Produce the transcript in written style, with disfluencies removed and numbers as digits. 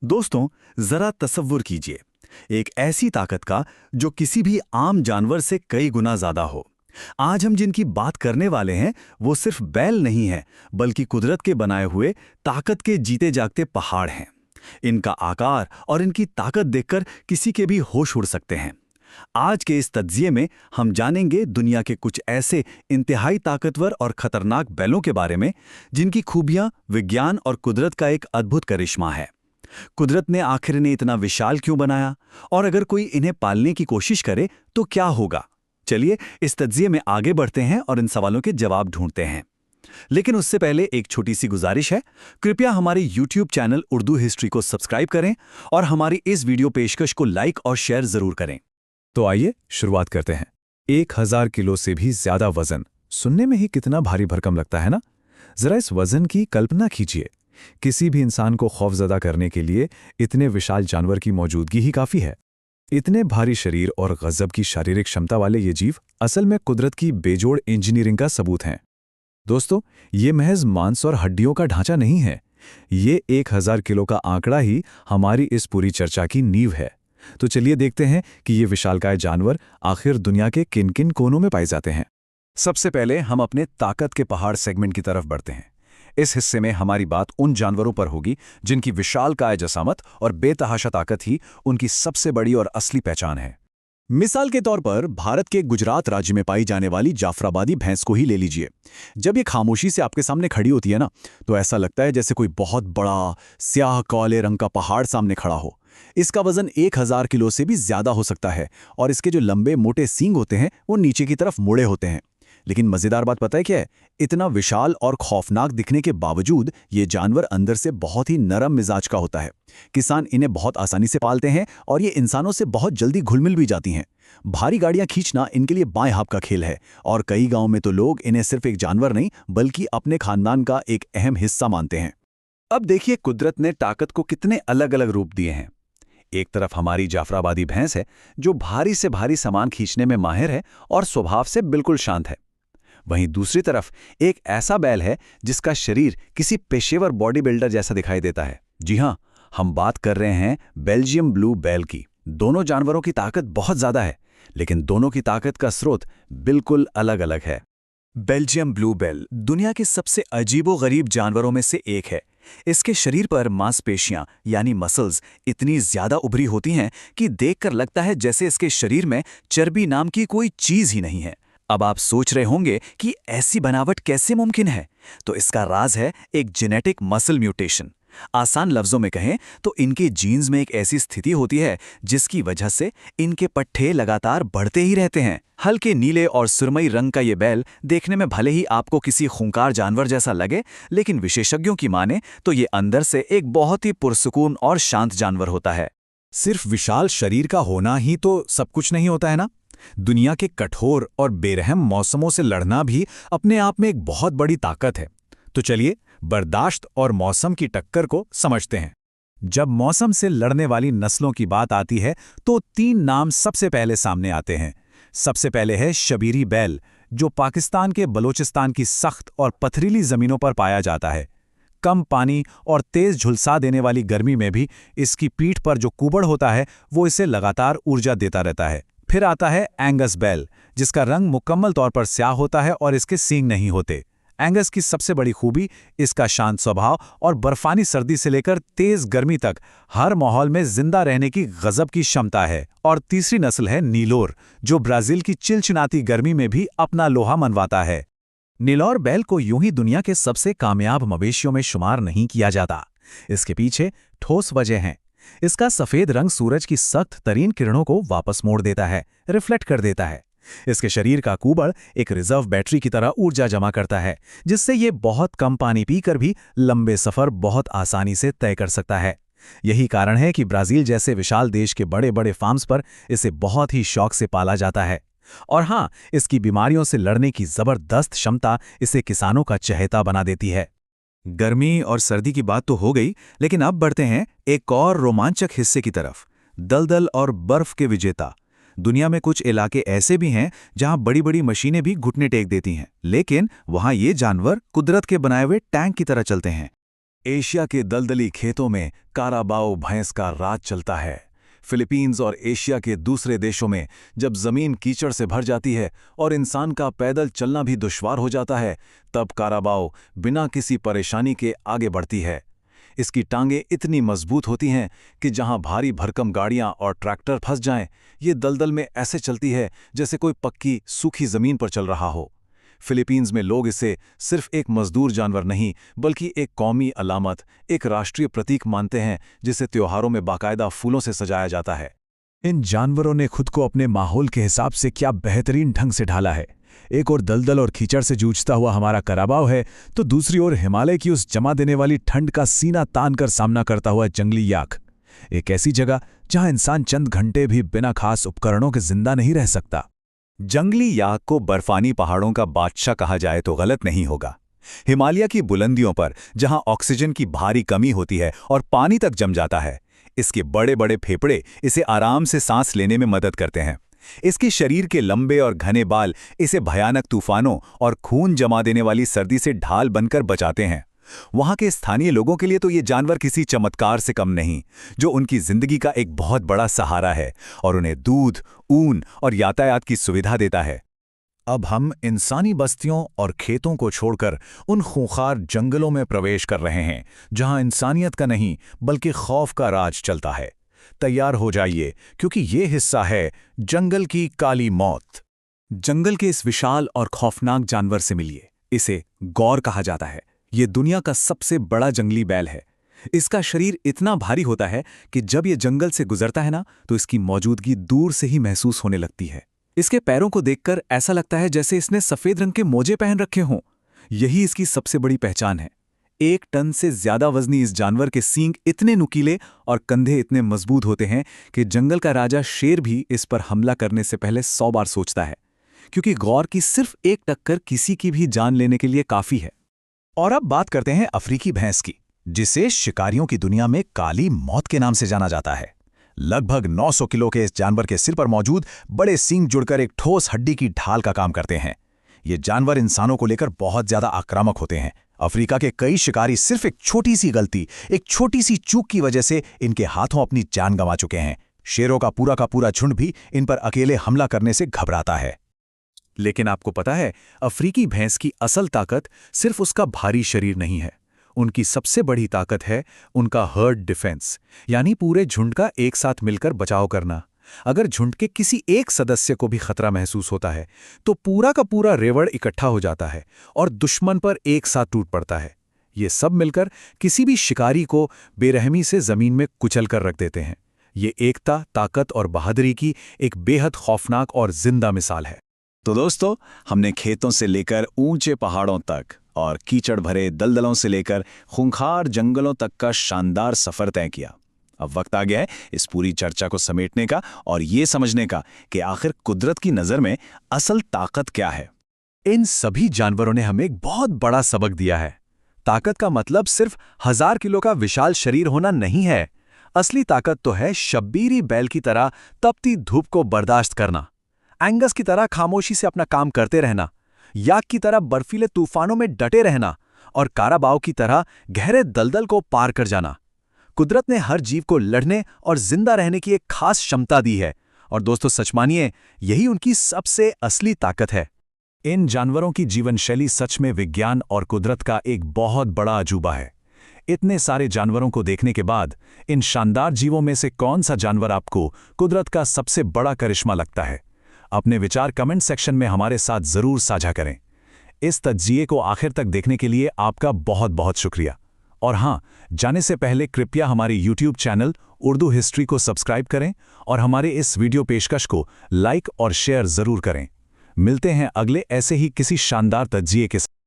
दोस्तों, जरा तसव्वुर कीजिए, एक ऐसी ताकत का जो किसी भी आम जानवर से कई गुना ज्यादा हो। आज हम जिनकी बात करने वाले हैं वो सिर्फ बैल नहीं है, बल्कि कुदरत के बनाए हुए ताकत के जीते जागते पहाड़ हैं। इनका आकार और इनकी ताकत देखकर किसी के भी होश उड़ सकते हैं। आज के इस तज्जिये में हम जानेंगे दुनिया के कुछ ऐसे इंतहाई ताकतवर और खतरनाक बैलों के बारे में जिनकी खूबियां विज्ञान और कुदरत का एक अद्भुत करिश्मा है। कुदरत ने आखिर इन्हें इतना विशाल क्यों बनाया, और अगर कोई इन्हें पालने की कोशिश करे तो क्या होगा। चलिए इस तज्जिये में आगे बढ़ते हैं और इन सवालों के जवाब ढूंढते हैं। लेकिन उससे पहले एक छोटी सी गुजारिश है, कृपया हमारे YouTube चैनल उर्दू हिस्ट्री को सब्सक्राइब करें और हमारी इस वीडियो पेशकश को लाइक और शेयर जरूर करें। तो आइए शुरुआत करते हैं। 1000 किलो से भी ज्यादा वजन सुनने में ही कितना भारी भरकम लगता है ना। जरा इस वजन की कल्पना कीजिए। किसी भी इंसान को खौफजदा करने के लिए इतने विशाल जानवर की मौजूदगी ही काफी है। इतने भारी शरीर और गजब की शारीरिक क्षमता वाले ये जीव असल में कुदरत की बेजोड़ इंजीनियरिंग का सबूत हैं। दोस्तों, ये महज मांस और हड्डियों का ढांचा नहीं है। ये 1000 किलो का आंकड़ा ही हमारी इस पूरी चर्चा की नींव है। तो चलिए देखते हैं कि ये विशालकाय जानवर आखिर दुनिया के किन किन कोनों में पाए जाते हैं। सबसे पहले हम अपने ताकत के पहाड़ सेगमेंट की तरफ बढ़ते हैं। इस हिस्से में हमारी बात उन जानवरों पर होगी जिनकी विशालकाय जसामत और बेतहाशा ताकत ही उनकी सबसे बड़ी और असली पहचान है। मिसाल के तौर पर भारत के गुजरात राज्य में पाई जाने वाली जाफराबादी भैंस को ही ले लीजिए। जब ये खामोशी से आपके सामने खड़ी होती है ना, तो ऐसा लगता है जैसे कोई बहुत बड़ा स्याह काले रंग का पहाड़ सामने खड़ा हो। इसका वजन 1000 किलो से भी ज्यादा हो सकता है और इसके जो लंबे मोटे सींग होते हैं वो नीचे की तरफ मुड़े होते हैं। लेकिन मजेदार बात पता है क्या है? इतना विशाल और खौफनाक दिखने के बावजूद ये जानवर अंदर से बहुत ही नरम मिजाज का होता है। किसान इन्हें बहुत आसानी से पालते हैं और ये इंसानों से बहुत जल्दी घुल मिल भी जाती हैं। भारी गाड़ियां खींचना इनके लिए बाएं हाथ का खेल है और कई गांवों में तो लोग इन्हें सिर्फ एक जानवर नहीं बल्कि अपने खानदान का एक अहम हिस्सा मानते हैं। अब देखिए कुदरत ने ताकत को कितने अलग अलग रूप दिए हैं। एक तरफ हमारी जाफराबादी भैंस है जो भारी से भारी सामान खींचने में माहिर है और स्वभाव से बिल्कुल शांत है। वहीं दूसरी तरफ एक ऐसा बैल है जिसका शरीर किसी पेशेवर बॉडी बिल्डर जैसा दिखाई देता है। जी हां, हम बात कर रहे हैं बेल्जियम ब्लू बैल की। दोनों जानवरों की ताकत बहुत ज्यादा है, लेकिन दोनों की ताकत का स्रोत बिल्कुल अलग अलग है। बेल्जियम ब्लू बैल दुनिया के सबसे अजीबोगरीब जानवरों में से एक है। इसके शरीर पर मांसपेशियां यानी मसल्स इतनी ज्यादा उभरी होती हैं कि देखकर लगता है जैसे इसके शरीर में चर्बी नाम की कोई चीज ही नहीं है। अब आप सोच रहे होंगे कि ऐसी बनावट कैसे मुमकिन है? तो इसका राज है एक जेनेटिक मसल म्यूटेशन। आसान लफ्जों में कहें तो इनके जीन्स में एक ऐसी स्थिति होती है जिसकी वजह से इनके पट्टे लगातार बढ़ते ही रहते हैं। हल्के नीले और सुरमई रंग का ये बैल देखने में भले ही आपको किसी खूंखार जानवर जैसा लगे, लेकिन विशेषज्ञों की माने तो ये अंदर से एक बहुत ही पुरसुकून और शांत जानवर होता है। सिर्फ विशाल शरीर का होना ही तो सब कुछ नहीं होता है ना। दुनिया के कठोर और बेरहम मौसमों से लड़ना भी अपने आप में एक बहुत बड़ी ताकत है। तो चलिए बर्दाश्त और मौसम की टक्कर को समझते हैं। जब मौसम से लड़ने वाली नस्लों की बात आती है तो 3 नाम सबसे पहले सामने आते हैं। सबसे पहले है शबीरी बैल, जो पाकिस्तान के बलोचिस्तान की सख्त और पथरीली जमीनों पर पाया जाता है। कम पानी और तेज झुलसा देने वाली गर्मी में भी इसकी पीठ पर जो कुबड़ होता है वो इसे लगातार ऊर्जा देता रहता है। फिर आता है एंगस बैल, जिसका रंग मुकम्मल तौर पर स्याह होता है और इसके सींग नहीं होते। एंगस की सबसे बड़ी खूबी इसका शांत स्वभाव और बर्फानी सर्दी से लेकर तेज गर्मी तक हर माहौल में जिंदा रहने की गजब की क्षमता है। और तीसरी नस्ल है नीलोर, जो ब्राजील की चिलचिलाती गर्मी में भी अपना लोहा मनवाता है। नीलोर बैल को यूं ही दुनिया के सबसे कामयाब मवेशियों में शुमार नहीं किया जाता। इसके पीछे ठोस वजह है। इसका सफेद रंग सूरज की सख्त तरीन किरणों को वापस मोड़ देता है, रिफ्लेक्ट कर देता है। इसके शरीर का कुबड़ एक रिजर्व बैटरी की तरह ऊर्जा जमा करता है, जिससे ये बहुत कम पानी पीकर भी लंबे सफर बहुत आसानी से तय कर सकता है। यही कारण है कि ब्राजील जैसे विशाल देश के बड़े बड़े फार्म्स पर इसे बहुत ही शौक से पाला जाता है। और हाँ, इसकी बीमारियों से लड़ने की जबरदस्त क्षमता इसे किसानों का चहेता बना देती है। गर्मी और सर्दी की बात तो हो गई, लेकिन अब बढ़ते हैं एक और रोमांचक हिस्से की तरफ, दलदल और बर्फ के विजेता। दुनिया में कुछ इलाके ऐसे भी हैं जहां बड़ी बड़ी मशीनें भी घुटने टेक देती हैं, लेकिन वहां ये जानवर कुदरत के बनाए हुए टैंक की तरह चलते हैं। एशिया के दलदली खेतों में काराबाओ भैंस का राज चलता है। फिलीपींस और एशिया के दूसरे देशों में जब जमीन कीचड़ से भर जाती है और इंसान का पैदल चलना भी दुश्वार हो जाता है, तब काराबाओ बिना किसी परेशानी के आगे बढ़ती है। इसकी टांगें इतनी मजबूत होती हैं कि जहां भारी भरकम गाड़ियां और ट्रैक्टर फंस जाएं, ये दलदल में ऐसे चलती है जैसे कोई पक्की सूखी जमीन पर चल रहा हो। फिलीपींस में लोग इसे सिर्फ एक मजदूर जानवर नहीं बल्कि एक कौमी अलामत, एक राष्ट्रीय प्रतीक मानते हैं जिसे त्योहारों में बाकायदा फूलों से सजाया जाता है। इन जानवरों ने खुद को अपने माहौल के हिसाब से क्या बेहतरीन ढंग से ढाला है। एक और दलदल और कीचड़ से जूझता हुआ हमारा कराबाव है, तो दूसरी ओर हिमालय की उस जमा देने वाली ठंड का सीना तान कर सामना करता हुआ जंगली याक। एक ऐसी जगह जहां इंसान चंद घंटे भी बिना खास उपकरणों के जिंदा नहीं रह सकता। जंगली याक को बर्फानी पहाड़ों का बादशाह कहा जाए तो गलत नहीं होगा। हिमालय की बुलंदियों पर जहां ऑक्सीजन की भारी कमी होती है और पानी तक जम जाता है, इसके बड़े बड़े फेफड़े इसे आराम से सांस लेने में मदद करते हैं। इसके शरीर के लंबे और घने बाल इसे भयानक तूफानों और खून जमा देने वाली सर्दी से ढाल बनकर बचाते हैं। वहां के स्थानीय लोगों के लिए तो ये जानवर किसी चमत्कार से कम नहीं, जो उनकी जिंदगी का एक बहुत बड़ा सहारा है और उन्हें दूध, ऊन और यातायात की सुविधा देता है। अब हम इंसानी बस्तियों और खेतों को छोड़कर उन खूंखार जंगलों में प्रवेश कर रहे हैं जहां इंसानियत का नहीं बल्कि खौफ का राज चलता है। तैयार हो जाइए, क्योंकि ये हिस्सा है जंगल की काली मौत। जंगल के इस विशाल और खौफनाक जानवर से मिलिए। इसे गौर कहा जाता है। ये दुनिया का सबसे बड़ा जंगली बैल है। इसका शरीर इतना भारी होता है कि जब ये जंगल से गुजरता है ना, तो इसकी मौजूदगी दूर से ही महसूस होने लगती है। इसके पैरों को देखकर ऐसा लगता है जैसे इसने सफेद रंग के मोजे पहन रखे हों। यही इसकी सबसे बड़ी पहचान है। 1 टन से ज्यादा वजनी इस जानवर के सींग इतने नुकीले और कंधे इतने मजबूत होते हैं कि जंगल का राजा शेर भी इस पर हमला करने से पहले 100 बार सोचता है, क्योंकि गौर की सिर्फ एक टक्कर किसी की भी जान लेने के लिए काफी है। और अब बात करते हैं अफ्रीकी भैंस की, जिसे शिकारियों की दुनिया में काली मौत के नाम से जाना जाता है। लगभग 900 किलो के इस जानवर के सिर पर मौजूद बड़े सींग जुड़कर एक ठोस हड्डी की ढाल का काम करते हैं। ये जानवर इंसानों को लेकर बहुत ज्यादा आक्रामक होते हैं। अफ्रीका के कई शिकारी सिर्फ एक छोटी सी गलती, एक छोटी सी चूक की वजह से इनके हाथों अपनी जान गंवा चुके हैं। शेरों का पूरा झुंड भी इन पर अकेले हमला करने से घबराता है। लेकिन आपको पता है, अफ्रीकी भैंस की असल ताकत सिर्फ उसका भारी शरीर नहीं है। उनकी सबसे बड़ी ताकत है उनका हर्ड डिफेंस, यानी पूरे झुंड का एक साथ मिलकर बचाव करना। अगर झुंड के किसी एक सदस्य को भी खतरा महसूस होता है, तो पूरा का पूरा रेवड़ इकट्ठा हो जाता है और दुश्मन पर एक साथ टूट पड़ता है। ये सब मिलकर किसी भी शिकारी को बेरहमी से जमीन में कुचल कर रख देते हैं। ये एकता, ताकत और बहादुरी की एक बेहद खौफनाक और जिंदा मिसाल है। तो दोस्तों, हमने खेतों से लेकर ऊंचे पहाड़ों तक और कीचड़ भरे दलदलों से लेकर खूंखार जंगलों तक का शानदार सफर तय किया। अब वक्त आ गया है इस पूरी चर्चा को समेटने का और ये समझने का कि आखिर कुदरत की नज़र में असल ताकत क्या है। इन सभी जानवरों ने हमें एक बहुत बड़ा सबक दिया है। ताकत का मतलब सिर्फ 1000 किलो का विशाल शरीर होना नहीं है। असली ताकत तो है शब्बीरी बैल की तरह तपती धूप को बर्दाश्त करना, एंगस की तरह खामोशी से अपना काम करते रहना, याक की तरह बर्फीले तूफानों में डटे रहना और काराबाओ की तरह गहरे दलदल को पार कर जाना। कुदरत ने हर जीव को लड़ने और जिंदा रहने की एक खास क्षमता दी है, और दोस्तों सच मानिए, यही उनकी सबसे असली ताकत है। इन जानवरों की जीवन शैली सच में विज्ञान और कुदरत का एक बहुत बड़ा अजूबा है। इतने सारे जानवरों को देखने के बाद इन शानदार जीवों में से कौन सा जानवर आपको कुदरत का सबसे बड़ा करिश्मा लगता है? अपने विचार कमेंट सेक्शन में हमारे साथ जरूर साझा करें। इस तज्जिए को आखिर तक देखने के लिए आपका बहुत बहुत शुक्रिया। और हाँ, जाने से पहले कृपया हमारे YouTube चैनल उर्दू हिस्ट्री को सब्सक्राइब करें और हमारे इस वीडियो पेशकश को लाइक और शेयर जरूर करें। मिलते हैं अगले ऐसे ही किसी शानदार तज्जिए के साथ।